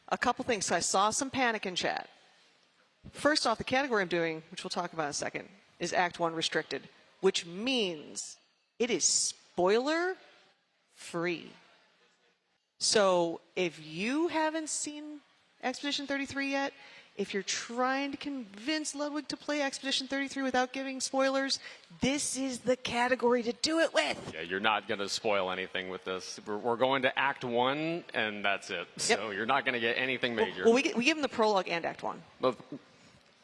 A couple things. So I saw some panic in chat. First off, the category I'm doing, which we'll talk about in a second, is Act 1 restricted, which means it is spoiler free. So if you haven't seen Expedition 33 yet, if you're trying to convince Ludwig to play Expedition 33 without giving spoilers, this is the category to do it with. Yeah, you're not going to spoil anything with this. We're going to Act 1, and that's it. Yep. So you're not going to get anything major. Well, we give him the prologue and Act 1. Well,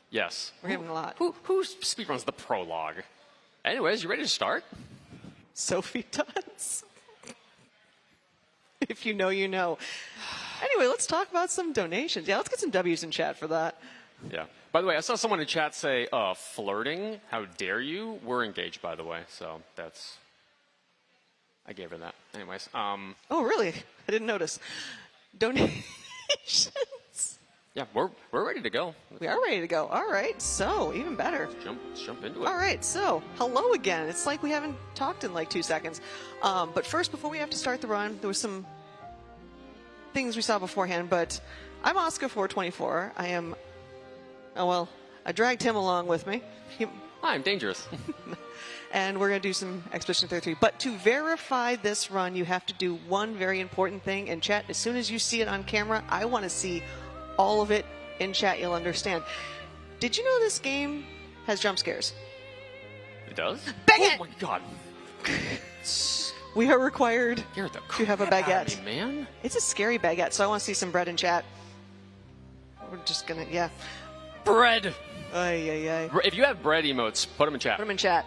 yes. We're giving a lot. Who speedruns the prologue? Anyways, you ready to start? Sophie does. If you know, you know. Anyway, let's talk about some donations. Yeah, let's get some W's in chat for that. Yeah. By the way, I saw someone in chat say, flirting, how dare you? We're engaged, by the way, so that's... I gave her that. Anyways. Oh, really? I didn't notice. Donations. Yeah, we're ready to go. We are ready to go. All right, so even better. Let's jump into it. All right, so hello again. It's like we haven't talked in like 2 seconds. But first, before we have to start the run, there was some things we saw beforehand, but I'm Asuka424. I am, I dragged him along with me. I'm dangerous. And we're going to do some Expedition 33. But to verify this run, you have to do one very important thing. In chat, as soon as you see it on camera, I want to see all of it in chat. You'll understand. Did you know this game has jump scares? It does? Baguette! Oh my god. We are required to have a baguette. Me, man. It's a scary baguette, so I want to see some bread in chat. We're just going to, yeah. Bread! Ay, ay, ay. If you have bread emotes, put them in chat. Put them in chat.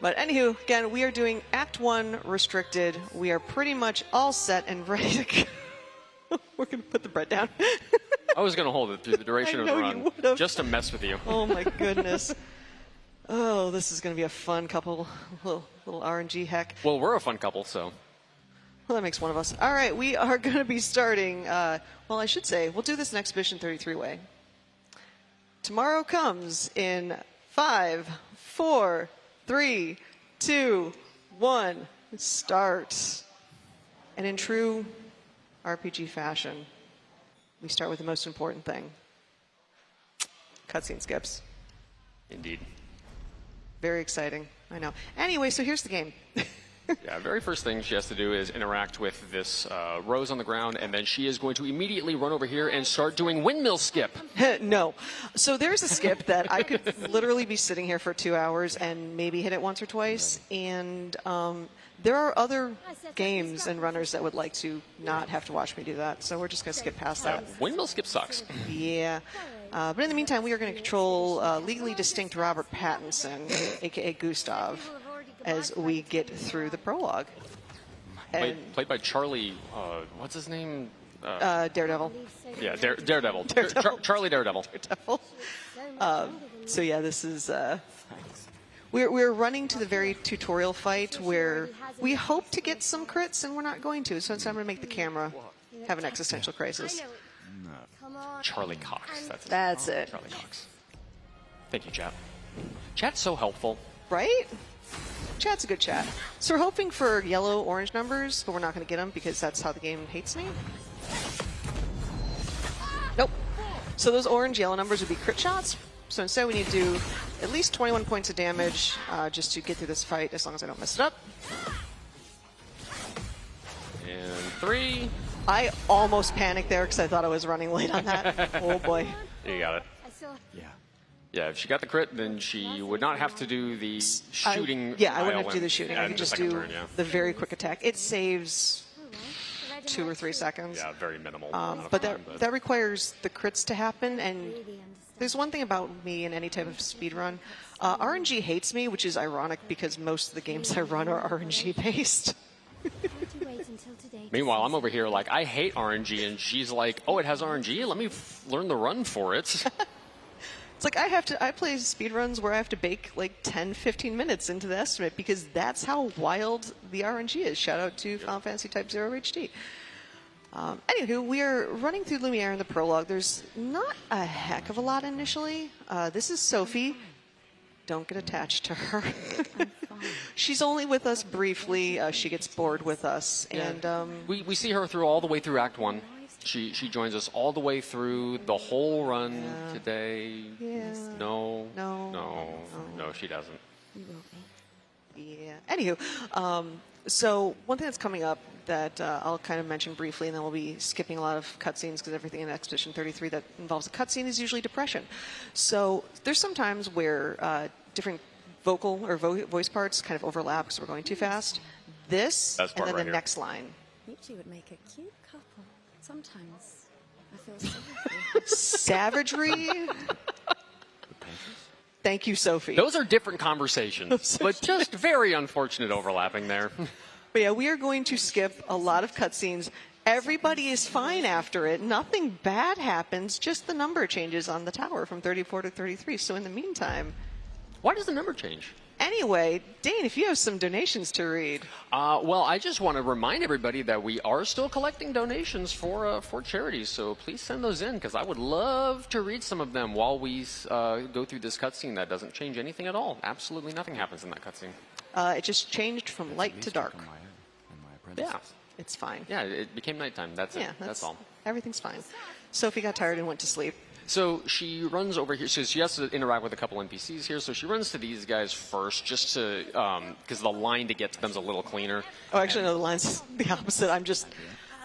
But anywho, again, we are doing Act 1 restricted. We are pretty much all set and ready to go. We're going to put the bread down. I was going to hold it through the duration of the run, just to mess with you. Oh my goodness. Oh, this is going to be a fun couple, little RNG heck. Well, we're a fun couple, so. Well, that makes one of us. All right, we are going to be starting, well, I should say, we'll do this in Expedition 33 way. Tomorrow comes in 5, 4, 3, 2, 1, start. And in true RPG fashion, we start with the most important thing. Cutscene skips. Indeed. Very exciting, I know. Anyway, so here's the game. Yeah, very first thing she has to do is interact with this rose on the ground, and then she is going to immediately run over here and start doing windmill skip. No. So there's a skip that I could literally be sitting here for 2 hours and maybe hit it once or twice, and there are other games and runners that would like to not have to watch me do that, so we're just going to skip past that. Windmill skip sucks. Yeah. But in the meantime, we are going to control legally distinct Robert Pattinson, a.k.a. Gustav, as we get through the prologue. Played by Charlie, what's his name? Daredevil. Yeah, Daredevil. Charlie Daredevil. Daredevil. So yeah, this is... We're running to the very tutorial fight where we hope to get some crits, and we're not going to, so I'm going to make the camera have an existential crisis. Charlie Cox. That's it. Charlie Cox. Thank you, chat. Chat's so helpful. Right? Chat's a good chat. So we're hoping for yellow, orange numbers, but we're not going to get them because that's how the game hates me. Nope. So those orange, yellow numbers would be crit shots. So instead we need to do at least 21 points of damage just to get through this fight, as long as I don't mess it up. And 3. I almost panicked there because I thought I was running late on that. Oh boy. You got it. Yeah. Yeah, if she got the crit, then she would not have to do the shooting. I wouldn't have to do the shooting. I could just do turn, the very quick attack. It saves 2 or 3 seconds. Yeah, very minimal. But that requires the crits to happen, and there's one thing about me in any type of speed run. RNG hates me, which is ironic because most of the games I run are RNG based. Meanwhile, I'm over here like, I hate RNG, and she's like, oh, it has RNG? Let me learn the run for it. It's like I play speedruns where I have to bake like 10, 15 minutes into the estimate because that's how wild the RNG is. Shout out to Final Fantasy Type 0 HD. Anywho, we are running through Lumiere in the prologue. There's not a heck of a lot initially. This is Sophie. Don't get attached to her. She's only with us briefly. She gets bored with us. And we see her all the way through Act 1. She joins us all the way through the whole run today. Yeah. No, No, she doesn't. Yeah. Anywho, so one thing that's coming up that I'll kind of mention briefly, and then we'll be skipping a lot of cutscenes because everything in Expedition 33 that involves a cutscene is usually depression. So there's some times where different vocal or voice parts kind of overlap because we're going too fast. This and then the next line. You two would make a cute couple. Sometimes I feel sorry. Savagery. Thank you, Sophie. Those are different conversations, but just very unfortunate overlapping there. But yeah, we are going to skip a lot of cutscenes. Everybody is fine after it. Nothing bad happens. Just the number changes on the tower from 34 to 33. So in the meantime... Why does the number change? Anyway, Dane, if you have some donations to read. Well, I just want to remind everybody that we are still collecting donations for charities, so please send those in, because I would love to read some of them while we go through this cutscene. That doesn't change anything at all. Absolutely nothing happens in that cutscene. It just changed from light to dark. Yeah. It's fine. Yeah, it became nighttime. That's it. Yeah, That's all. Everything's fine. Sophie got tired and went to sleep. So she runs over here. So she has to interact with a couple NPCs here. So she runs to these guys first, just to because the line to get to them is a little cleaner. Oh, actually, no, the line's the opposite.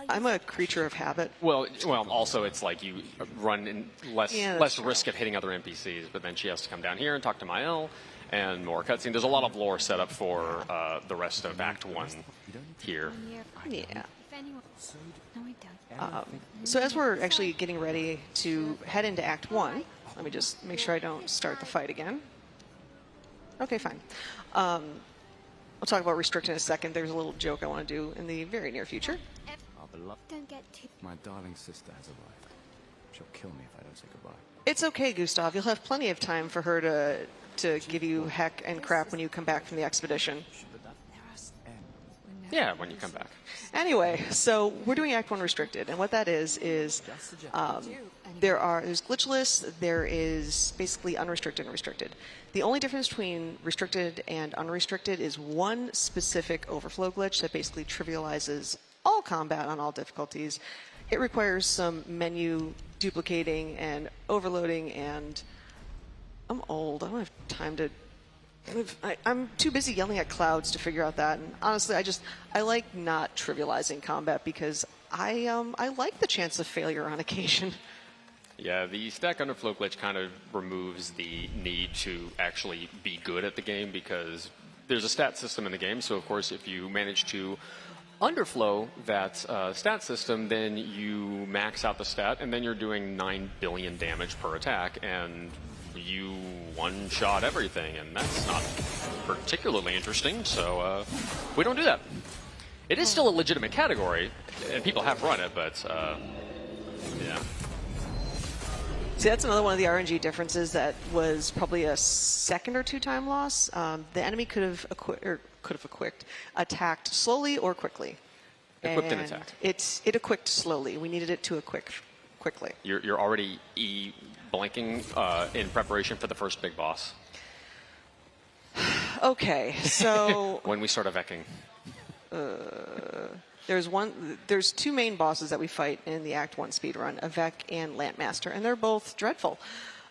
I'm a creature of habit. Well, also it's like you run in less risk of hitting other NPCs. But then she has to come down here and talk to Mael, and more cutscene. There's a lot of lore set up for the rest of Act 1 here. Yeah. No, I don't. So as we're actually getting ready to head into Act 1, let me just make sure I don't start the fight again. Okay, fine. I'll talk about restrict in a second. There's a little joke I want to do in the very near future. Don't get too... My darling sister has arrived. She'll kill me if I don't say goodbye. It's okay, Gustav. You'll have plenty of time for her to give you heck and crap when you come back from the expedition. Yeah, when you come back. Anyway, so we're doing Act 1 restricted, and what that is there's glitchless, there is basically unrestricted and restricted. The only difference between restricted and unrestricted is one specific overflow glitch that basically trivializes all combat on all difficulties. It requires some menu duplicating and overloading, and I'm old. I don't have time to... I'm too busy yelling at clouds to figure out that. And honestly, I like not trivializing combat because I like the chance of failure on occasion. Yeah, the stack underflow glitch kind of removes the need to actually be good at the game because there's a stat system in the game. So, of course, if you manage to underflow that stat system, then you max out the stat, and then you're doing 9 billion damage per attack, and you one-shot everything, and that's not particularly interesting, so we don't do that. It is still a legitimate category, and people have run it, but yeah. See, that's another one of the RNG differences that was probably a second or two time loss. The enemy could have attacked slowly or quickly. Equipped and attacked. It equipped slowly. We needed it to equip quickly. You're already blanking in preparation for the first big boss. Okay, so when we start evecing. There's two main bosses that we fight in the Act 1 speedrun, Avec and Lantmaster, and they're both dreadful.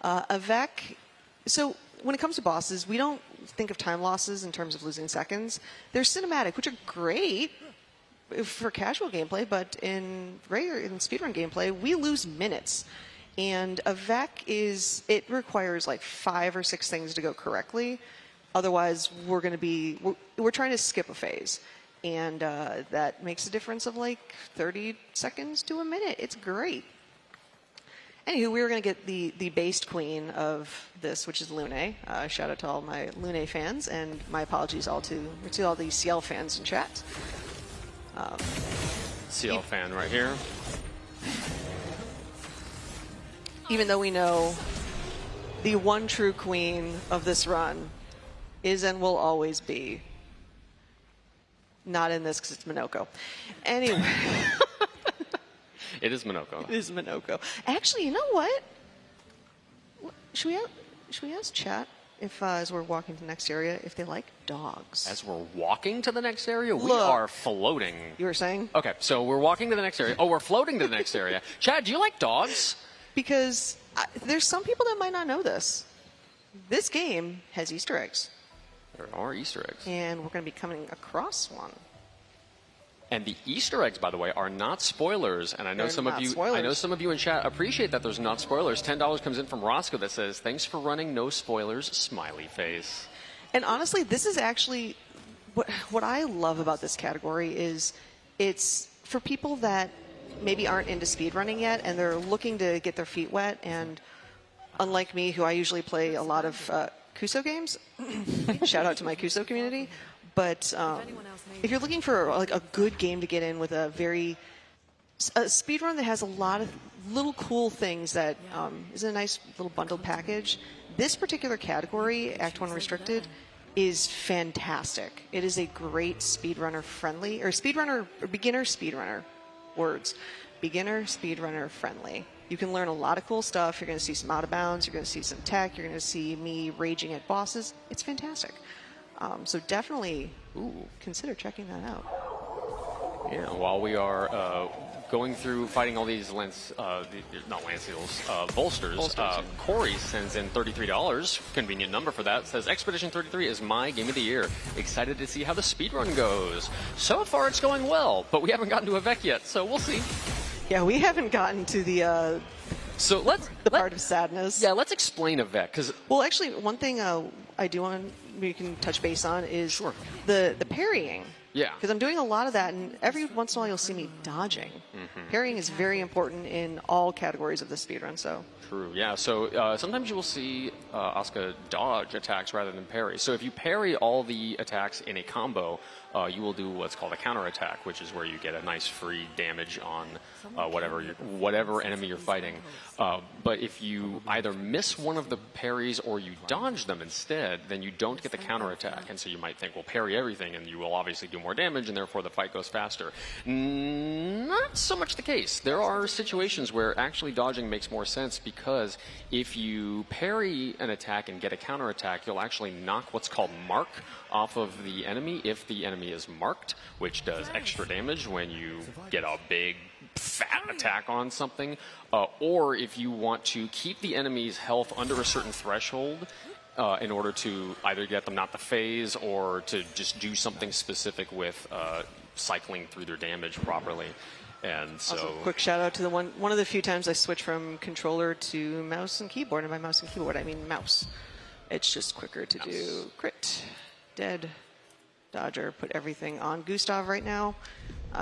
Avec, so when it comes to bosses, we don't think of time losses in terms of losing seconds. They're cinematic, which are great for casual gameplay, but in speedrun gameplay, we lose minutes. And Avec it requires like 5 or 6 things to go correctly. Otherwise, we're trying to skip a phase. And that makes a difference of like 30 seconds to a minute. It's great. Anywho, we were going to get the based queen of this, which is Lune. Shout out to all my Lune fans, and my apologies to all the CL fans in chat. CL fan right here. Even though we know the one true queen of this run is and will always be. Not in this because it's Minoko. Anyway. It is Minoko. It is Minoko. Actually, you know what? Should we ask chat if as we're walking to the next area, if they like dogs. As we're walking to the next area, we Look. are floating. You were saying? Okay, so we're walking to the next area. Oh, we're floating to the next area. Chad, do you like dogs? Because there's some people that might not know this. This game has Easter eggs, There are Easter eggs. and we're going to be coming across one. And the Easter eggs, by the way, are not spoilers. And I know They're some not of you, spoilers. I know some of you in chat appreciate that there's not spoilers. $10 comes in from Roscoe that says, "Thanks for running, no spoilers." Smiley face. And honestly, this is actually what I love about this category is it's for people that maybe aren't into speedrunning yet and they're looking to get their feet wet. And unlike me, who I usually play a lot of Kuso games, shout out to my Kuso community. But if you're looking for like a good game to get in with a speedrun that has a lot of little cool things that is a nice little bundled package, this particular category, Act 1 Restricted, is fantastic. It is a great speedrunner friendly, or beginner speedrunner, words. Beginner speedrunner friendly. You can learn a lot of cool stuff. You're going to see some out of bounds. You're going to see some tech. You're going to see me raging at bosses. It's fantastic. So definitely consider checking that out. Yeah, while we are going through fighting all these not lance seals, bolsters, Corey sends in $33. Convenient number for that. Says Expedition 33 is my game of the year. Excited to see how the speedrun goes. So far it's going well, but we haven't gotten to a Vec yet, so we'll see. Yeah, we haven't gotten to the part of sadness. Yeah, let's explain a Vec, because Well, actually, one thing I do want we can touch base on is the parrying. Yeah. Because I'm doing a lot of that, and every once in a while you'll see me dodging. Parrying is very important in all categories of the speedrun, so. True, yeah. So sometimes you will see Asuka dodge attacks rather than parry. So if you parry all the attacks in a combo, you will do what's called a counter attack, which is where you get a nice free damage on whatever enemy you're fighting. But if you either miss one of the parries or you dodge them instead, then you don't get the counter attack. And so you might think, well, parry everything, and you will obviously do more damage, and therefore the fight goes faster. Not so much the case. There are situations where actually dodging makes more sense, because if you parry an attack and get a counter attack, you'll actually knock what's called mark off of the enemy if the enemy is marked, which does extra damage when you get a big fat attack on something. Or if you want to keep the enemy's health under a certain threshold in order to either get them not to phase or to just do something specific with cycling through their damage properly. And so, Also, quick shout out to the one of the few times I switched from controller to mouse and keyboard, and by mouse and keyboard I mean mouse. It's just quicker to do crit, dead, dodger, put everything on Gustav right now,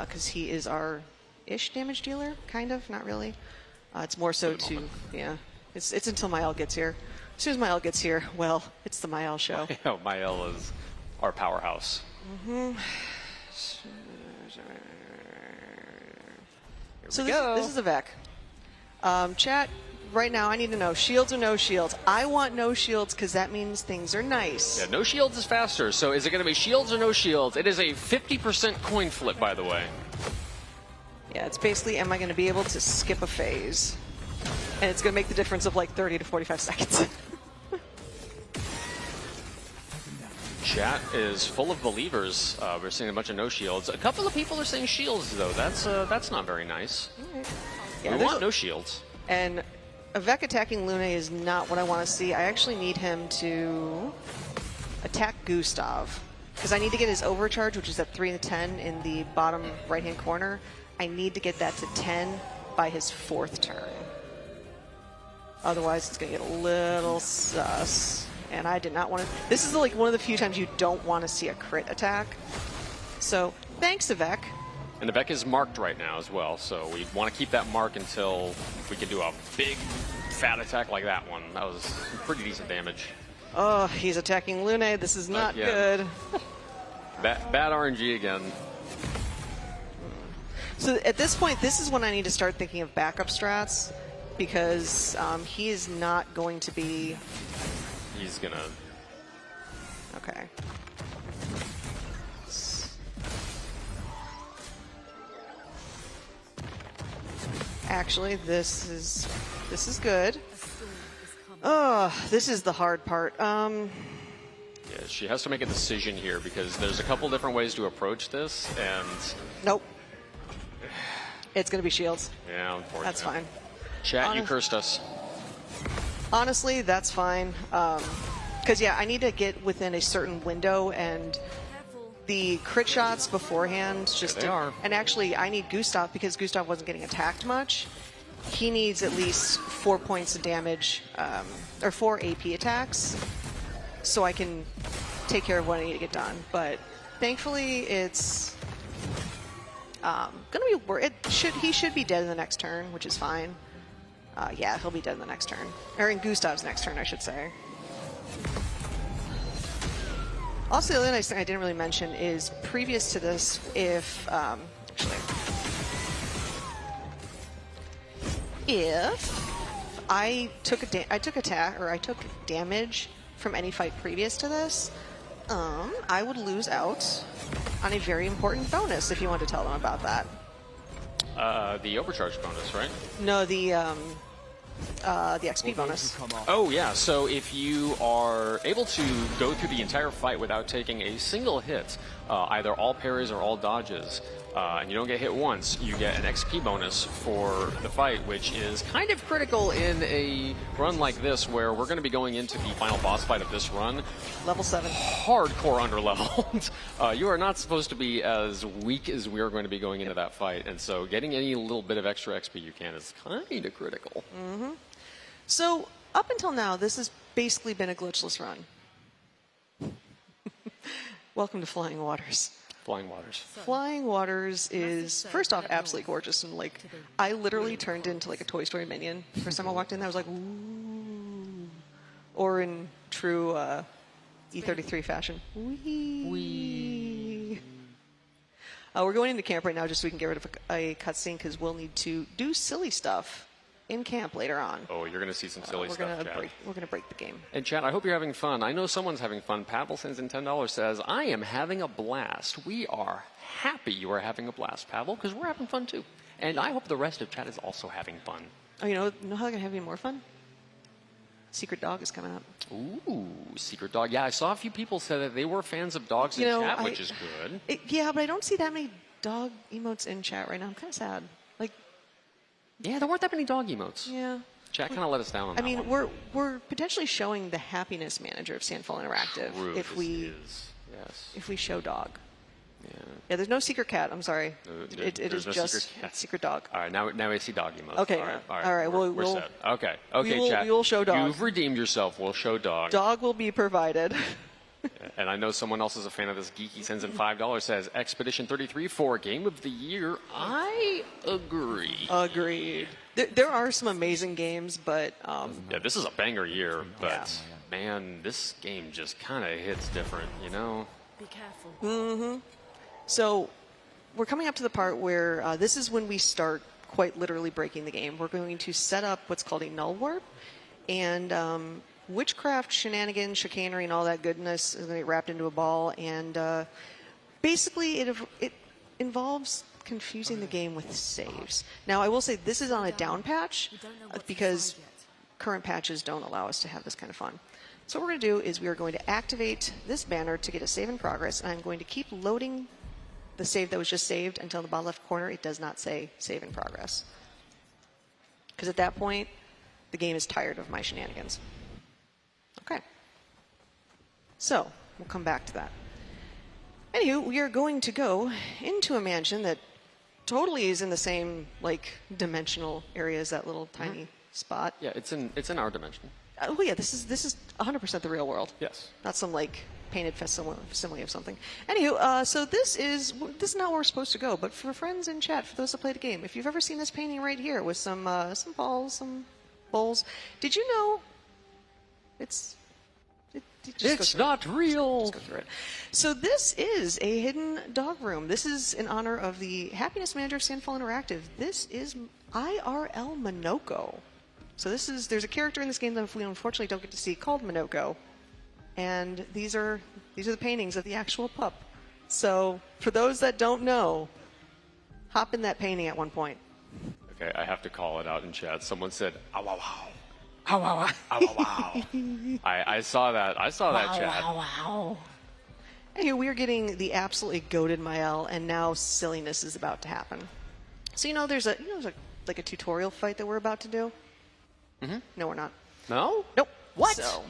because he is our ish damage dealer, kind of, not really. It's more so to, yeah, it's until Mael gets here. As soon as Mael gets here, well, it's the Mael show. Mael is our powerhouse. So this is a Vec. Chat, right now I need to know, shields or no shields? I want no shields because that means things are nice. Yeah, no shields is faster. So is it going to be shields or no shields? It is a 50% coin flip, by the way. Yeah, it's basically, am I going to be able to skip a phase? And it's going to make the difference of like 30 to 45 seconds. Chat is full of believers. We're seeing a bunch of no shields. A couple of people are saying shields, though. That's not very nice. Yeah, we want no shields. And a Vec attacking Lune is not what I want to see. I actually need him to attack Gustav, because I need to get his overcharge, which is at 3 and 10 in the bottom right-hand corner. I need to get that to 10 by his 4th turn. Otherwise, it's going to get a little sus. And I did not want to. This is like one of the few times you don't want to see a crit attack. So thanks, Vec. And the Vec is marked right now as well, so we want to keep that mark until we can do a big fat attack like that one. That was some pretty decent damage. Oh, he's attacking Lune. This is not good. Bad RNG again. So at this point, this is when I need to start thinking of backup strats, because he is not going to be... He's gonna... Okay. Actually, this is good. Oh, this is the hard part. Yeah, she has to make a decision here because there's a couple different ways to approach this, and Nope. It's going to be shields. yeah, unfortunately. That's fine. Chat, you cursed us. Honestly, that's fine. Because, yeah, I need to get within a certain window, and the crit shots beforehand just There they are. And actually, I need Gustav because Gustav wasn't getting attacked much. He needs at least 4 points of damage, or 4 AP attacks, so I can take care of what I need to get done. But thankfully, it's gonna be. He should be dead in the next turn, which is fine. Yeah, he'll be dead in the next turn, or in Gustav's next turn, I should say. Also, the other nice thing I didn't really mention is previous to this, if I took damage from any fight previous to this, I would lose out on a very important bonus. If you want to tell them about that. The overcharge bonus, right? No, the XP bonus. Oh, yeah. So if you are able to go through the entire fight without taking a single hit, either all parries or all dodges, and you don't get hit once, you get an XP bonus for the fight, which is kind of critical in a run like this, where we're going to be going into the final boss fight of this run. Level 7. Hardcore underleveled. You are not supposed to be as weak as we are going to be going into that fight, and so getting any little bit of extra XP you can is kind of critical. Mm-hmm. So, up until now, this has basically been a glitchless run. Welcome to Flying Waters. Flying Waters. Flying Waters is, first off, absolutely gorgeous. And, like, I literally turned into, like, a Toy Story minion. First time I walked in there, I was like, ooh. Or in true E33 fashion. Wee. Wee. We're going into camp right now just so we can get rid of a cutscene because we'll need to do silly stuff in camp later on. Oh, you're going to see some silly stuff, Chad. We're going to break the game. And Chad, I hope you're having fun. I know someone's having fun. Pavel sends in $10, says, I am having a blast. We are happy you are having a blast, Pavel, because we're having fun too. And I hope the rest of chat is also having fun. Oh, you know how they're going to have even more fun? Secret Dog is coming up. Ooh, Secret Dog. Yeah, I saw a few people say that they were fans of dogs in chat, which is good. Yeah, but I don't see that many dog emotes in chat right now. I'm kind of sad. Like, yeah, there weren't that many dog emotes. Yeah. Chat kind of let us down on that one. We're potentially showing the happiness manager of Sandfall Interactive if we show dog. Yeah, there's no secret cat. I'm sorry. It is no just secret dog. All right, now we see dog emotes. Okay. All right. We're set. Okay, chat. We will show dog. You've redeemed yourself. We'll show dog. Dog will be provided. And I know someone else is a fan of this. Geeky sends in $5, says Expedition 33 for Game of the Year. I agree. Agreed. There are some amazing games, but yeah, this is a banger year. But man, this game just kind of hits different, you know. Be careful. Mm-hmm. So we're coming up to the part where this is when we start quite literally breaking the game. We're going to set up what's called a null warp, and witchcraft, shenanigans, chicanery, and all that goodness is going to get wrapped into a ball. And basically, it involves confusing the game with saves. Now, I will say this is on a down patch because current patches don't allow us to have this kind of fun. So what we're going to do is we are going to activate this banner to get a save in progress, and I'm going to keep loading the save that was just saved until in the bottom left corner it does not say save in progress. Because at that point, the game is tired of my shenanigans. Okay. So, we'll come back to that. Anywho, we are going to go into a mansion that totally is in the same, like, dimensional area as that little tiny spot. Yeah, it's in our dimension. Oh yeah, this is 100% the real world. Yes. Not some like painted facsimile of something. Anywho, so this is not where we're supposed to go. But for friends in chat, for those that play the game, if you've ever seen this painting right here with some balls, some bowls, did you know it's not real. Let's go through it. So this is a hidden dog room. This is in honor of the happiness manager of Sandfall Interactive. This is IRL Minoko. So there's a character in this game that we unfortunately don't get to see called Minoko, and these are the paintings of the actual pup. So for those that don't know, hop in that painting at one point. Okay, I have to call it out in chat. Someone said, "Ow, ow, ow, wow. I saw that. I saw that chat. Wow. Anyway, we are getting the absolutely goated Mael, and now silliness is about to happen. So there's a like a tutorial fight that we're about to do. Mm-hmm. No, we're not. No? Nope. What? So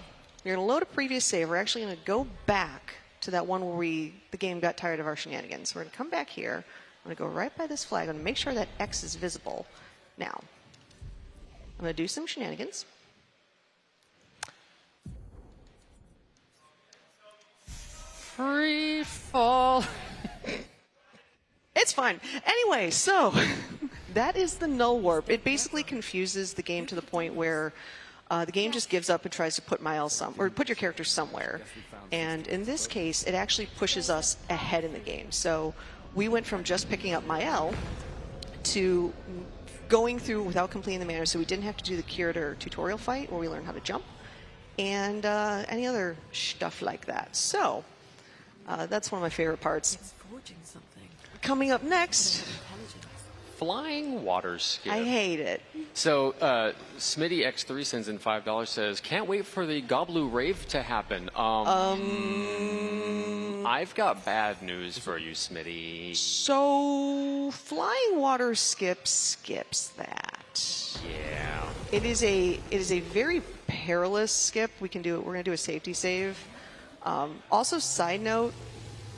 you're gonna load a previous save. We're actually gonna go back to that one where the game got tired of our shenanigans. We're gonna come back here. I'm gonna go right by this flag. I'm gonna make sure that X is visible. Now, I'm gonna do some shenanigans. Free fall. It's fine. Anyway, so that is the null warp. It basically confuses the game to the point where the game just gives up and tries to put put your character somewhere. And in this case, it actually pushes us ahead in the game. So we went from just picking up Mael to going through without completing the mana. So we didn't have to do the curator tutorial fight where we learn how to jump and any other stuff like that. So that's one of my favorite parts. It's forging something. Coming up next, Flying water skip. I hate it. So, Smitty X3 sends in $5, says, can't wait for the Goblu rave to happen. I've got bad news for you, Smitty. So, flying water skip skips that. Yeah. It is a very perilous skip. We're gonna do a safety save. Also, side note,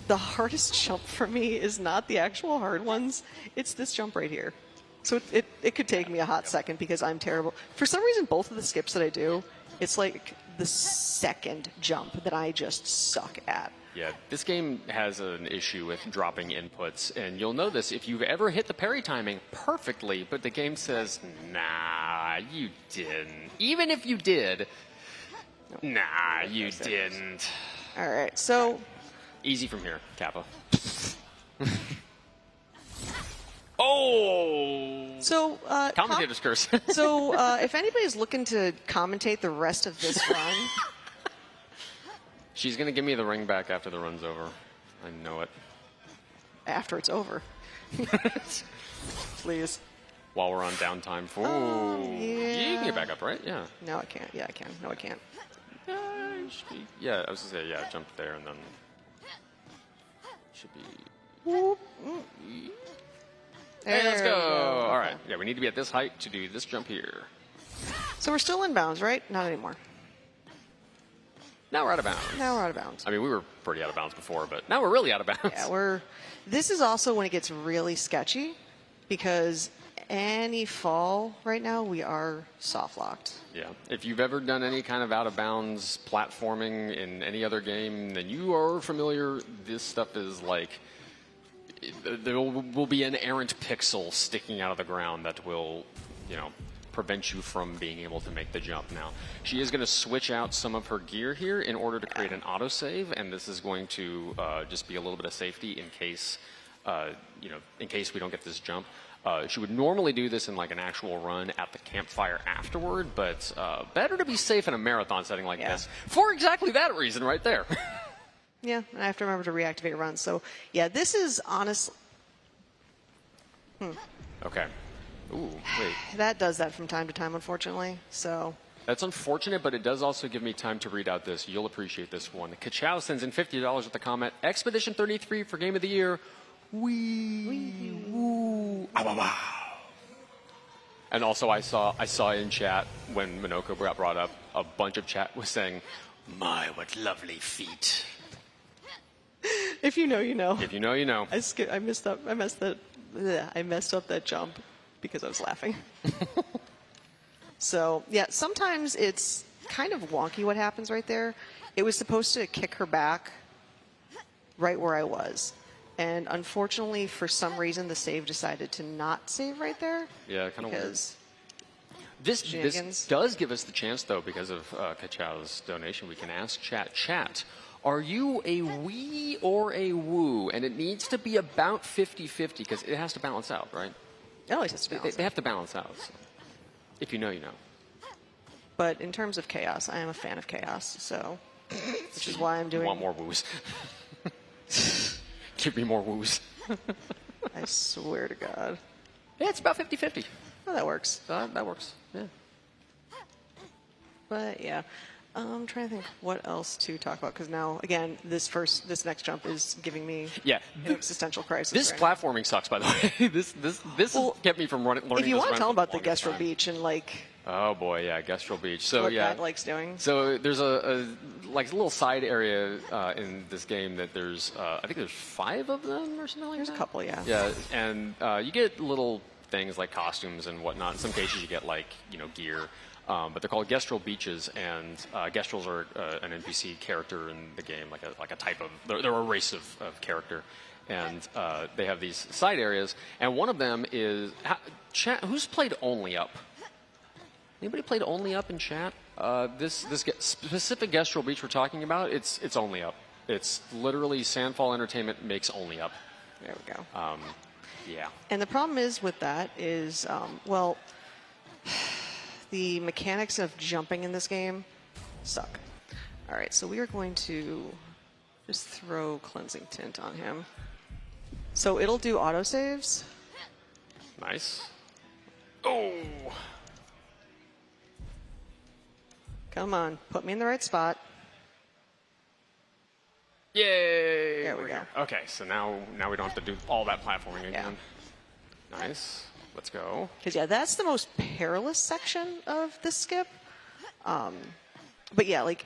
the hardest jump for me is not the actual hard ones. It's this jump right here. So it could take me a hot second because I'm terrible. For some reason, both of the skips that I do, it's like the second jump that I just suck at. Yeah, this game has an issue with dropping inputs, and you'll know this if you've ever hit the parry timing perfectly, but the game says, nah, you didn't. Even if you did, nah, you didn't. All right, so... Easy from here, Kappa. Oh! So, Commentator's curse. So, if anybody's looking to commentate the rest of this run... She's going to give me the ring back after the run's over. I know it. After it's over. Please. While we're on downtime for... Oh, You yeah. can get back up, right? Yeah. No, I can't. Yeah, I can. No, I can't. Yeah, I was going to say, yeah, jump there and then... Should be... Hey, let's go. All right. Yeah, we need to be at this height to do this jump here. So we're still in bounds, right? Not anymore. Now we're out of bounds. Now we're out of bounds. I mean, we were pretty out of bounds before, but now we're really out of bounds. Yeah, this is also when it gets really sketchy because any fall right now, we are soft locked. Yeah. If you've ever done any kind of out of bounds platforming in any other game, then you are familiar. This stuff is like, there will be an errant pixel sticking out of the ground that will, prevent you from being able to make the jump. Now, she is going to switch out some of her gear here in order to create an autosave, and this is going to just be a little bit of safety in case, in case we don't get this jump. She would normally do this in like an actual run at the campfire afterward, but better to be safe in a marathon setting like this for exactly that reason right there. Yeah, and I have to remember to reactivate runs. So, yeah, this is honestly... Okay. Ooh, wait. That does that from time to time, unfortunately. So... That's unfortunate, but it does also give me time to read out this. You'll appreciate this one. Kachow sends in $50 with the comment, Expedition 33 for Game of the Year. Wee. Woo. Ow, ow, ow. And also I saw in chat when Minoko got brought up, a bunch of chat was saying, my, what lovely feet. If you know, you know. If you know, you know. I messed up that jump because I was laughing. So, yeah, sometimes it's kind of wonky what happens right there. It was supposed to kick her back right where I was. And unfortunately, for some reason, the save decided to not save right there. Yeah, kind of weird. Because this does give us the chance, though, because of Kachow's donation, we can ask chat, are you a wee or a woo? And it needs to be about 50-50 because it has to balance out, right? It always has to balance They have to balance out. So. If you know, you know. But in terms of chaos, I am a fan of chaos, so which is why I'm doing... You want more woos. Give me more woos. I swear to God. Yeah, it's about 50-50. Oh, that works. That works, yeah. But yeah, I'm trying to think what else to talk about because now again this next jump is giving me Yeah. an existential crisis. This right now. platforming sucks, by the way. this Well, kept me from learning. If you want to this tell run about for the longest Gestro time. Beach and like Oh boy, yeah, Gestro Beach. So what yeah, that likes doing. so there's a like a little side area in this game that there's I think there's 5 of them or something like There's that. a couple, yeah. Yeah, and you get little things like costumes and whatnot. In some cases, you get like gear. But they're called Gestral Beaches, and Gestrals are an NPC character in the game, like a type of. They're a race of character, and they have these side areas. And one of them is chat. Who's played Only Up? Anybody played Only Up in chat? This specific Gestral Beach we're talking about, it's Only Up. It's literally Sandfall Entertainment makes Only Up. There we go. Yeah. And the problem is with that is well. The mechanics of jumping in this game suck. All right, so we are going to just throw Cleansing Tint on him. So it'll do autosaves. Nice. Oh. Come on, put me in the right spot. Yay! There we We're go. here. Okay, so now we don't have to do all that platforming again. Nice. Let's go. Because, yeah, that's the most perilous section of this skip. But, yeah, like,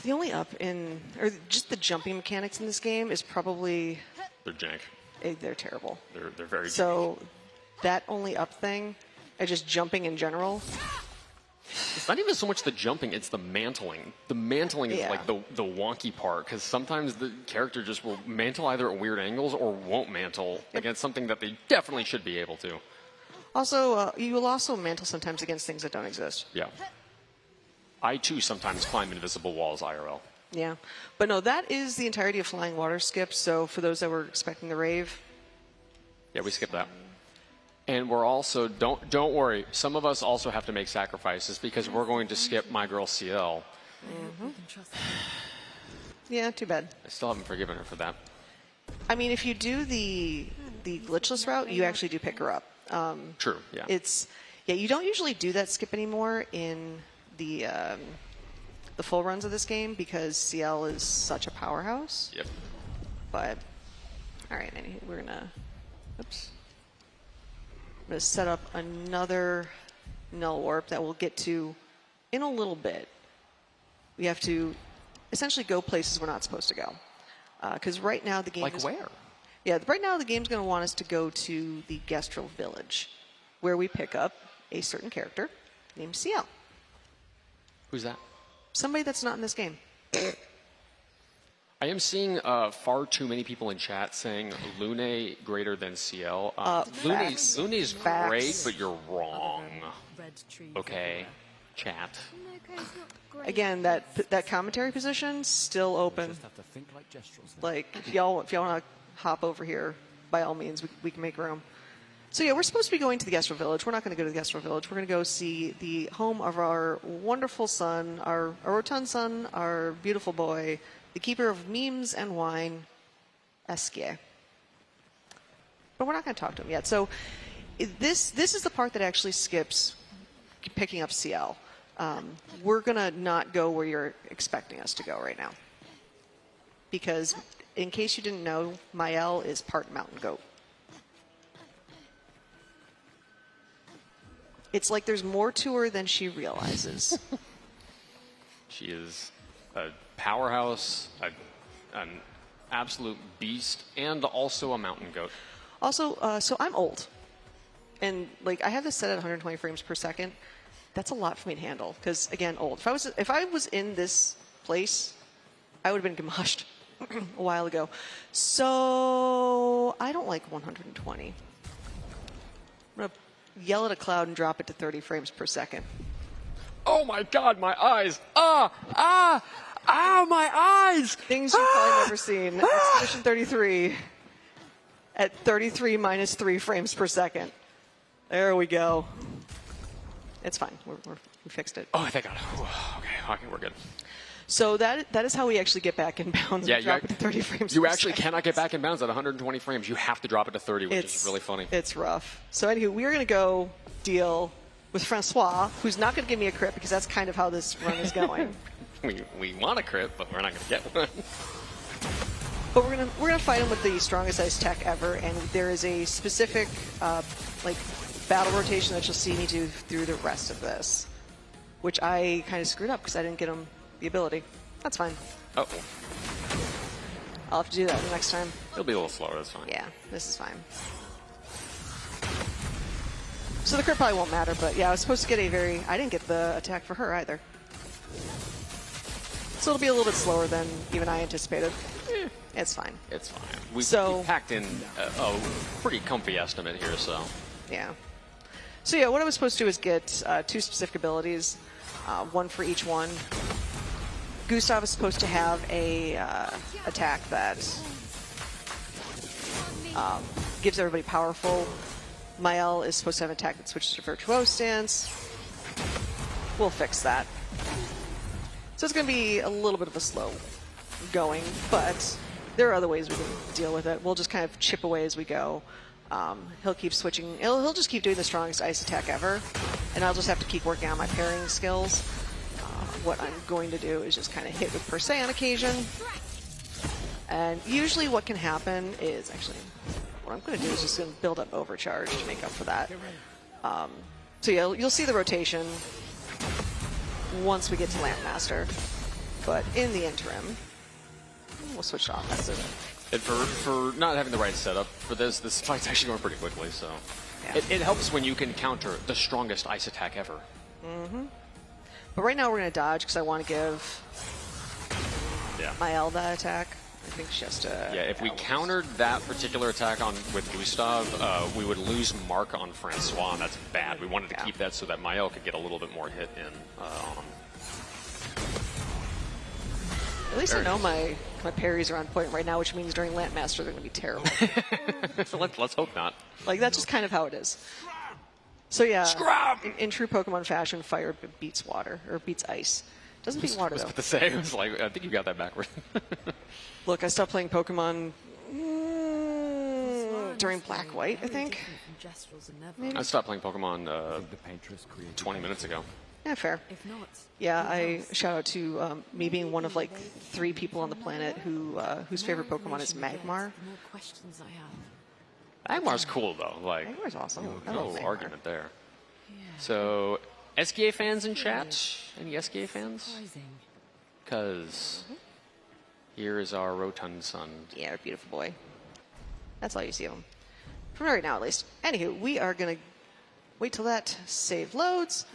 the only up in, or just the jumping mechanics in this game is probably, They're jank. they're terrible. They're very jank. So that only up thing, and just jumping in general, It's not even so much the jumping, it's the mantling. The mantling is Yeah. like the wonky part, because sometimes the character just will mantle either at weird angles or won't mantle against something that they definitely should be able to. Also, you will also mantle sometimes against things that don't exist. Yeah. I, too, sometimes climb invisible walls IRL. Yeah. But no, that is the entirety of Flying Water Skip. So for those that were expecting the rave, Yeah, we skipped that. And we're also, don't worry, some of us also have to make sacrifices because we're going to skip My Girl CL. yeah, too bad. I still haven't forgiven her for that. I mean, if you do the glitchless route, you actually do pick her up. True, yeah. You don't usually do that skip anymore in the full runs of this game because CL is such a powerhouse. Yep. But all right, we're gonna. Oops. I'm going to set up another null warp that we'll get to in a little bit. We have to essentially go places we're not supposed to go. Because right now the game Like where? Yeah, right now the game's going to want us to go to the Gestral Village, where we pick up a certain character named CL. Who's that? Somebody that's not in this game. I am seeing far too many people in chat saying Lune greater than CL. Facts. Lune's Facts. great, but you're wrong. Okay, chat. Again, that commentary position still open. Just have to think like Gestrals now. Like if y'all want to hop over here, by all means, we can make room. So yeah, we're supposed to be going to the Gestral Village. We're not going to go to the Gestral Village. We're going to go see the home of our wonderful son, our rotund son, our beautiful boy, the keeper of memes and wine, Esquier. But we're not going to talk to him yet. So this is the part that actually skips picking up CL. We're going to not go where you're expecting us to go right now. Because in case you didn't know, Mael is part mountain goat. It's like there's more to her than she realizes. She is a powerhouse, an absolute beast, and also a mountain goat. Also, so I'm old. And like I have this set at 120 frames per second. That's a lot for me to handle. Because again, old. If I was in this place, I would have been gemoshed a while ago. So I don't like 120. I'm gonna yell at a cloud and drop it to 30 frames per second. Oh my god, my eyes! Ow, my eyes! Things you've probably never seen. Expedition 33 at 33 minus 3 frames per second. There we go. It's fine. We fixed it. Oh, thank God. Okay, we're good. So that is how we actually get back in bounds. Yeah, we drop it to 30 frames You per actually second. cannot get back in bounds at 120 frames. You have to drop it to 30, which is really funny. It's rough. So anywho, we are going to go deal with Francois, who's not going to give me a crit because that's kind of how this run is going. We want a crit, but we're not going to get one. But we're gonna fight him with the strongest ice attack ever, and there is a specific like battle rotation that you'll see me do through the rest of this, which I kind of screwed up because I didn't get him the ability. That's fine. Oh, I'll have to do that the next time. it'll be a little slower. That's fine. Yeah, this is fine. So the crit probably won't matter, but yeah, I was supposed to get a very... I didn't get the attack for her either. So it'll be a little bit slower than even I anticipated. It's fine. It's fine. We packed in a pretty comfy estimate here, so... Yeah. So yeah, what I was supposed to do is get 2 specific abilities, 1 for each one. Gustav is supposed to have a attack that gives everybody powerful. Mael is supposed to have an attack that switches to Virtuose stance. We'll fix that. So it's going to be a little bit of a slow going, but there are other ways we can deal with it. We'll just kind of chip away as we go. He'll keep switching. He'll just keep doing the strongest ice attack ever, and I'll just have to keep working on my parrying skills. What I'm going to do is just kind of hit with Per Se on occasion. And usually what can happen is, actually, what I'm going to do is just going to build up Overcharge to make up for that. So yeah, you'll see the rotation once we get to Lampmaster. But in the interim, we'll switch to offensive. And for not having the right setup for this fight's actually going pretty quickly, so... Yeah. It helps when you can counter the strongest ice attack ever. Mm-hmm. But right now we're going to dodge because I want to give Mael that attack. I think she has to... Yeah, if we countered that particular attack with Gustav, we would lose Mark on Francois, and that's bad. We wanted to keep that so that Mael could get a little bit more hit in on him. At least I know my parries are on point right now, which means during Lampmaster they're going to be terrible. So let's hope not. Like, that's just kind of how it is. So yeah, in true Pokemon fashion, fire beats water, or beats ice. Doesn't beat water, though. I was about to say, I was like, I think you got that backwards. Look, I stopped playing Pokemon during Black-White, I think. I stopped playing Pokemon 20 minutes ago. Yeah, fair. Yeah, I shout out to me being one of like 3 people on the planet whose favorite Pokemon is Magmar. Magmar's cool though. Like, Magmar's awesome. No argument there. So, SKA fans in chat? Any SKA fans? Because here is our rotund son. Yeah, our beautiful boy. That's all you see of him. For right now, at least. Anywho, we are going to wait till that save loads.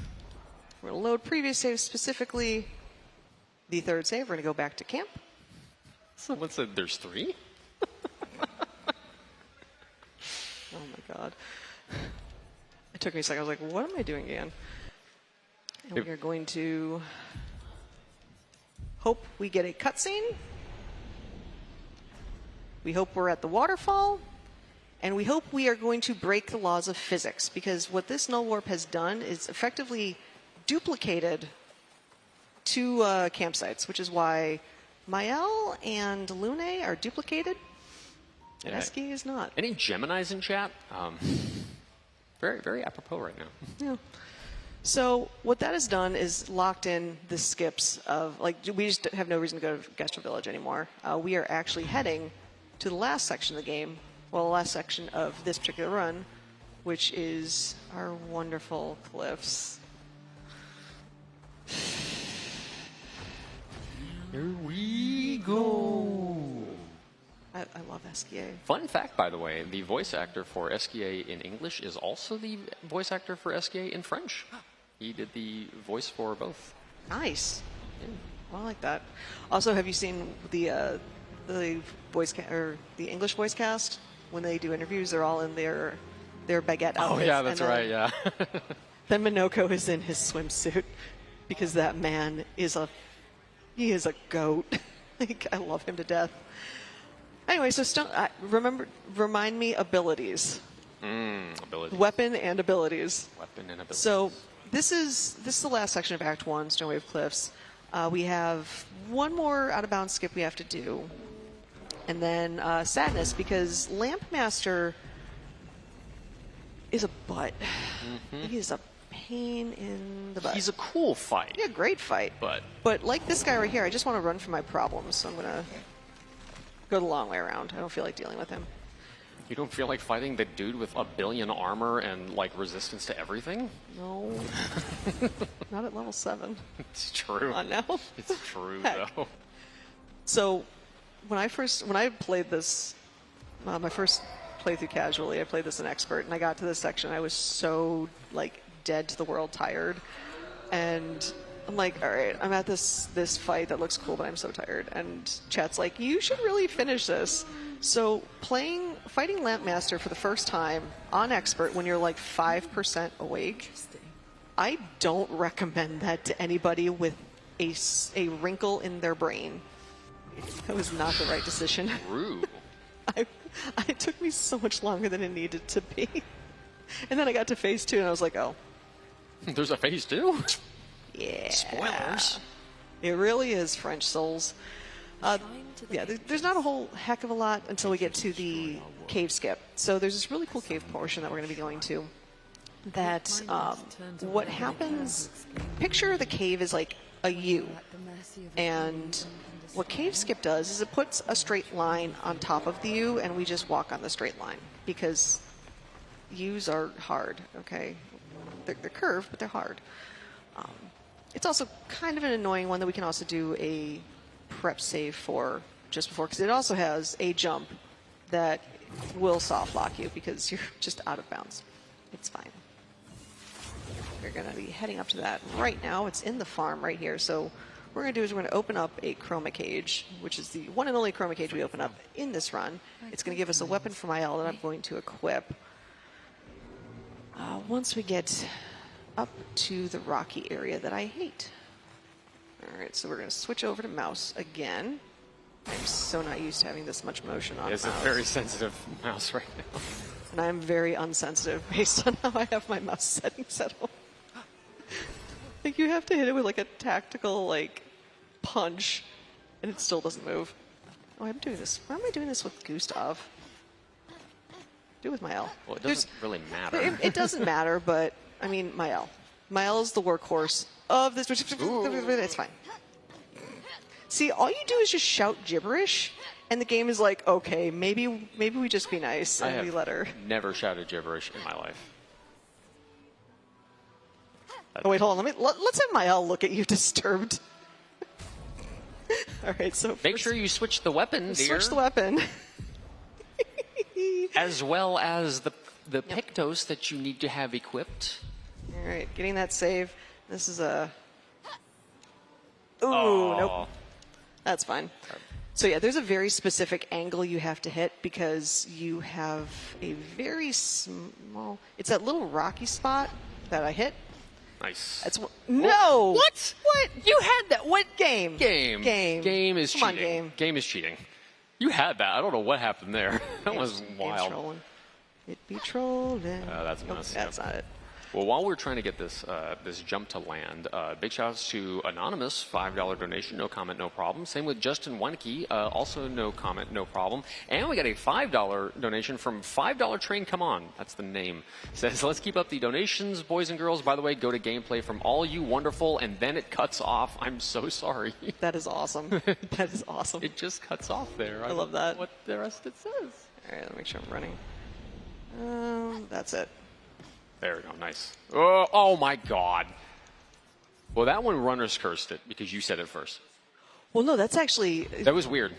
We're going to load previous saves, specifically the 3rd save. We're going to go back to camp. Someone said there's 3? Oh my god. It took me a second. I was like, what am I doing again? And we are going to hope we get a cutscene. We hope we're at the waterfall. And we hope we are going to break the laws of physics, because what this null warp has done is effectively duplicated 2 campsites, which is why Mael and Lune are duplicated. And SK is not. Any Geminis in chat? Very, very apropos right now. Yeah. So what that has done is locked in the skips of, like, we just have no reason to go to Gastro Village anymore. We are actually heading to the last section of the game, well, the last section of this particular run, which is our wonderful cliffs. Here we go. I love SKA. Fun fact, by the way, the voice actor for SKA in English is also the voice actor for SKA in French. He did the voice for both. Nice. Yeah. Well, I like that. Also, have you seen the voice or the English voice cast when they do interviews? They're all in their baguette outfits. Oh yeah, that's right. Yeah. Then Minoko is in his swimsuit because that man is a goat. Like, I love him to death. Anyway, so remind me abilities. Abilities. Weapon and abilities. Weapon and abilities. So this is the last section of Act 1, Stonewave Cliffs. We have one more out-of-bounds skip we have to do. And then Sadness, because Lampmaster is a butt. He is a pain in the butt. He's a cool fight. Yeah, great fight. But like this guy right here, I just want to run from my problems, so I'm going to go the long way around. I don't feel like dealing with him. You don't feel like fighting the dude with 1 billion armor and like resistance to everything? No. Not at level 7. It's true. Come on now. It's true, Heck. though. So when I played this, my first playthrough casually, I played this in expert, and I got to this section, I was so like dead to the world tired, and I'm like, all right, I'm at this fight that looks cool, but I'm so tired. And chat's like, you should really finish this. So fighting Lampmaster for the first time on expert when you're like 5% awake, I don't recommend that to anybody with a wrinkle in their brain. That was not the right decision. True. It took me so much longer than it needed to be. And then I got to phase 2 and I was like, oh. There's a phase 2? Yeah. Spoilers. It really is French Souls. Yeah, there's not a whole heck of a lot until we get to the cave skip. So there's this really cool cave portion that we're going to be going to. That what happens, picture the cave is like a U. And what cave skip does is it puts a straight line on top of the U, and we just walk on the straight line. Because U's are hard, okay? They're curved, but they're hard. It's also kind of an annoying one that we can also do a prep save for just before, because it also has a jump that will soft lock you because you're just out of bounds. It's fine. We're going to be heading up to that right now. It's in the farm right here. So what we're going to do is we're going to open up a chroma cage, which is the one and only chroma cage we open up in this run. It's going to give us a weapon from IL that I'm going to equip. Once we get up to the rocky area that I hate. All right, so we're going to switch over to mouse again. I'm so not used to having this much motion on It's mouse. a very sensitive mouse right now. And I'm very unsensitive based on how I have my mouse settings set up. Like you have to hit it with like a tactical like punch, and it still doesn't move. Oh, I'm doing this. Why am I doing this with Gustav? Do it with my L. Well, it doesn't really matter. It doesn't matter, but I mean, my L. My L is the workhorse of this. It's fine. See, all you do is just shout gibberish, and the game is like, okay, maybe we just be nice and we let her. Never shouted gibberish in my life. Oh wait, hold on. Let's have my L look at you disturbed. All right, so Make sure you switch the weapon, dear. switch the weapon. As well as the Pictos that you need to have equipped. All right, getting that save. This is a. Ooh, Oh. nope. That's fine. So yeah, there's a very specific angle you have to hit because you have a very small. It's that little rocky spot that I hit. Nice. That's no. What? What? You had that. What Game. game? Game. Game is Come on, cheating. game. Game is cheating. You had that. I don't know what happened there. That was Game's wild. trolling. It be trolling. That's a Nope, mess, that's yeah. not it. Well, while we're trying to get this this jump to land, big shout outs to Anonymous, $5 donation, no comment, no problem. Same with Justin Weinke, also no comment, no problem. And we got a $5 donation from $5 Train Come On. That's the name. Says, let's keep up the donations, boys and girls. By the way, go to gameplay from all you wonderful, and then it cuts off. I'm so sorry. That is awesome. That is awesome. It just cuts off there. I love that. What the rest it says. All right, let me make sure I'm running. That's it. There we go. Nice. Oh my God. Well, that one runners cursed it because you said it first. Well, no, that's actually. That was weird.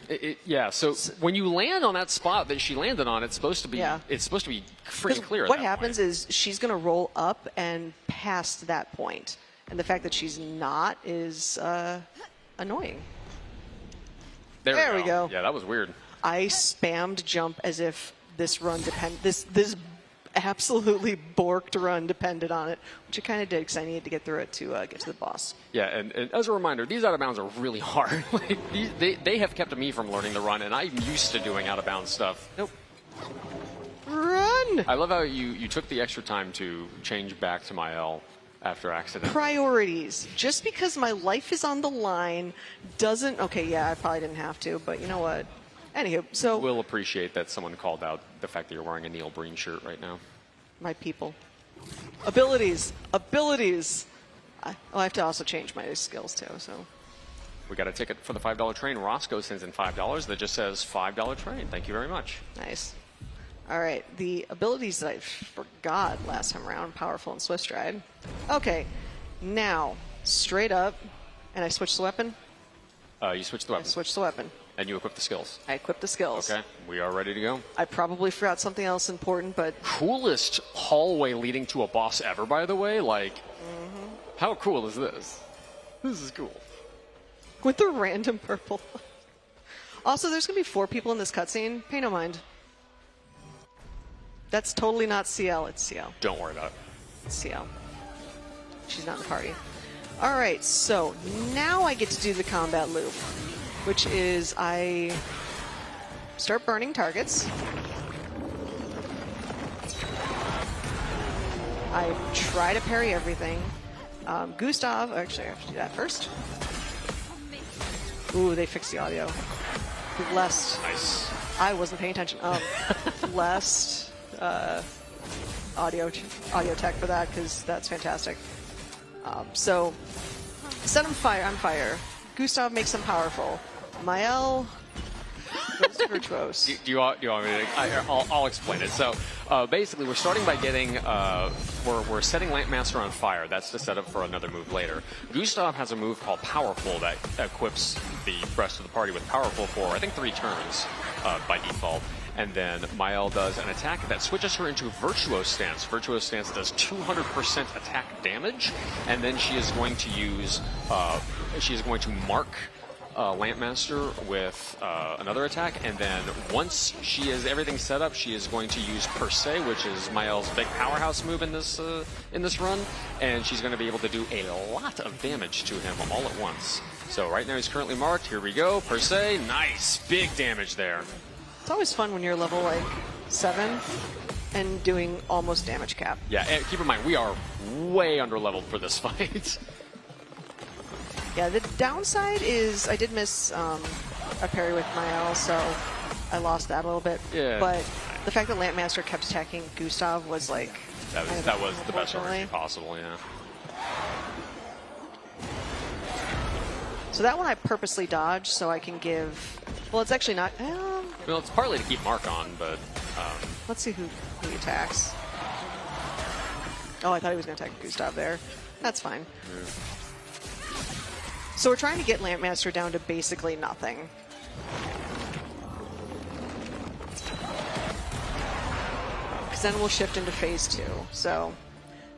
Yeah. So when you land on that spot that she landed on, it's supposed to be. Yeah. It's supposed to be freaking clear. What happens is she's going to roll up and past that point, and the fact that she's not is annoying. There we go. Yeah, that was weird. I spammed jump as if this run this absolutely borked run depended on it, which it kind of did because I needed to get through it to get to the boss. Yeah, and as a reminder, these out of bounds are really hard. Like, they have kept me from learning the run, and I'm used to doing out of bounds stuff. Nope. Run! I love how you took the extra time to change back to my L after accident. Priorities. Just because my life is on the line doesn't. Okay, yeah, I probably didn't have to, but you know what? Anywho, so We'll appreciate that someone called out the fact that you're wearing a Neil Breen shirt right now. my people. Abilities. Abilities. I have to also change my skills too, so. We got a ticket for the $5 train. Roscoe sends in $5 that just says $5 train. Thank you very much. Nice. All right, the abilities that I forgot last time around, powerful and swift stride. Okay, now, straight up, and I switch the weapon? You switch the weapon. I switch the weapon. And you equip the skills. I equip the skills. Okay, we are ready to go. I probably forgot something else important, but... Coolest hallway leading to a boss ever, by the way. Like, how cool is this? This is cool. With the random purple. Also, there's going to be 4 people in this cutscene. Pay no mind. That's totally not CL, it's CL. Don't worry about it. It's CL. She's not in the party. All right, so now I get to do the combat loop, which is I start burning targets. I try to parry everything. Gustav, actually I have to do that first. Ooh, they fixed the audio. Lest Nice. I wasn't paying attention. Lest audio tech for that, because that's fantastic. So set him on fire. Gustav makes him powerful. Mael goes to virtuose. Do you want me to? I'll explain it. So basically, we're starting by getting we're setting Lampmaster on fire. That's the setup for another move later. Gustav has a move called Powerful that equips the rest of the party with Powerful for I think 3 turns by default. And then Mael does an attack that switches her into Virtuose Stance. Virtuose Stance does 200% attack damage, and then she is going to use mark Lampmaster with another attack, and then once she has everything set up, she is going to use Per Se, which is Mael's big powerhouse move in this run, and she's going to be able to do a lot of damage to him all at once. So right now he's currently marked. Here we go. Per Se, nice, big damage there. It's always fun when you're level like 7 and doing almost damage cap. Yeah, and keep in mind we are way under leveled for this fight. Yeah, the downside is I did miss a parry with Mael, so I lost that a little bit. Yeah. But the fact that Lampmaster kept attacking Gustav was like... That was the best RNG possible, yeah. So that one I purposely dodged so I can give... Well, it's actually not... Well, it's partly to keep Mark on, but... Let's see who he attacks. Oh, I thought he was going to attack Gustav there. That's fine. Yeah. So we're trying to get Lampmaster down to basically nothing. Because then we'll shift into phase 2. So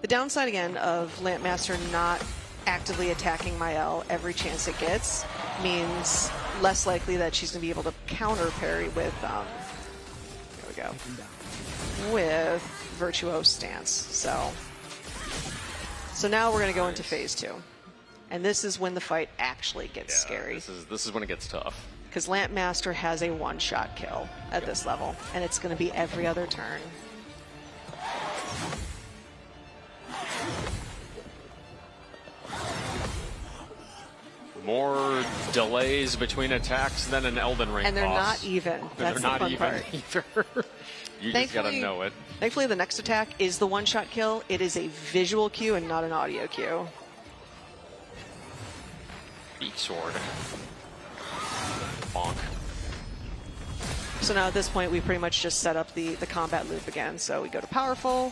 the downside again of Lampmaster not actively attacking Mael every chance it gets means less likely that she's going to be able to counter parry with there we go, with Virtuose Stance. So now we're going to go into phase 2, and this is when the fight actually gets scary. This is when it gets tough, because Lampmaster has a one-shot kill at this level, and it's going to be every other turn. More delays between attacks than an Elden Ring and they're boss. not even. That's they're the fun part. Either. You just gotta know it. Thankfully, the next attack is the one-shot kill. It is a visual cue and not an audio cue. Beak sword. Bonk. So now at this point, we pretty much just set up the combat loop again. So we go to powerful.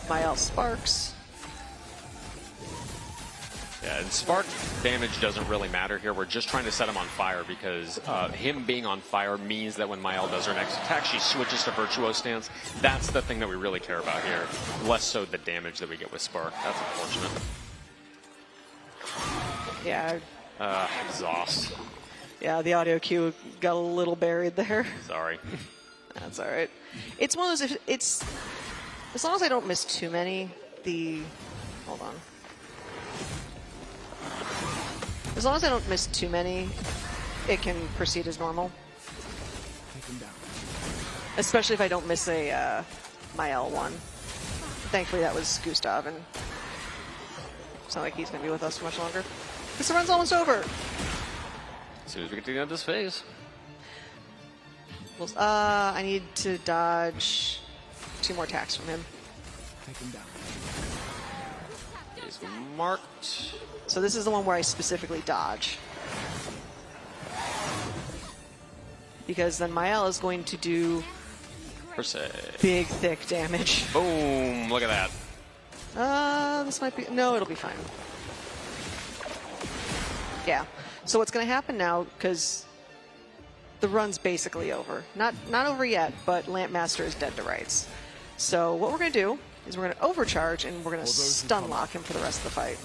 Mael sparks. Yeah, and spark damage doesn't really matter here. We're just trying to set him on fire because him being on fire means that when Mael does her next attack, she switches to Virtuose Stance. That's the thing that we really care about here. Less so the damage that we get with spark. That's unfortunate. Yeah. Exhaust. Yeah, the audio cue got a little buried there. Sorry. That's all right. It's one of those, it's as long as I don't miss too many, hold on. As long as I don't miss too many, it can proceed as normal. Especially if I don't miss a Mael one. Thankfully that was Gustav, and it's not like he's going to be with us for much longer. Because the run's almost over. As soon as we get to the end of this phase. Well, I need to dodge 2 more attacks from him. Take him down. Is marked. So this is the one where I specifically dodge. Because then Mael is going to do Per se. big, thick damage. Boom! Look at that. This might be... No, it'll be fine. Yeah. So what's going to happen now, because the run's basically over. Not over yet, but Lampmaster is dead to rights. So what we're going to do is we're going to overcharge and we're going to stun lock him for the rest of the fight.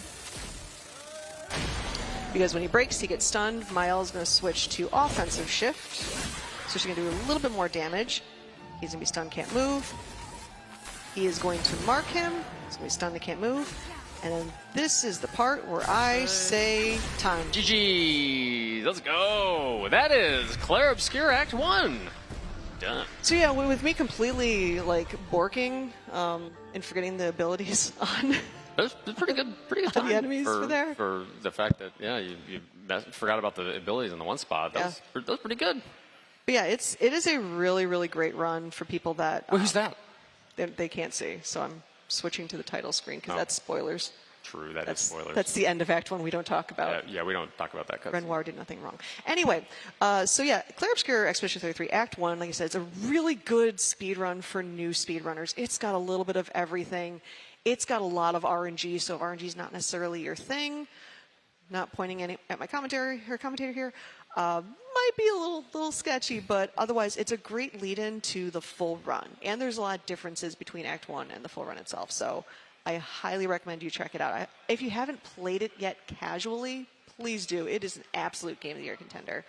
Because when he breaks, he gets stunned. Mael's going to switch to offensive shift. So she's going to do a little bit more damage. He's going to be stunned, can't move. He is going to mark him. He's going to be stunned, he can't move. And then this is the part where I say time. GG! Let's go! That is Clair Obscur Act 1. Done. So yeah, with me completely like borking and forgetting the abilities on That's pretty good time the enemies for there. For the fact that, yeah, you forgot about the abilities in the one spot. That was pretty good. But yeah, it is a really, really great run for people that Well, who's that? they can't see. So I'm switching to the title screen because that's spoilers. True, that's spoilers. That's the end of Act 1 we don't talk about. Yeah, we don't talk about that. Renoir did nothing wrong. Anyway, so yeah, Clair Obscur Expedition 33 Act 1, like I said, it's a really good speed run for new speedrunners. It's got a little bit of everything. It's got a lot of RNG, so if RNG is not necessarily your thing, not pointing at my commentator here, might be a little sketchy, but otherwise it's a great lead-in to the full run. And there's a lot of differences between Act 1 and the full run itself, so I highly recommend you check it out. If you haven't played it yet casually, please do. It is an absolute Game of the Year contender.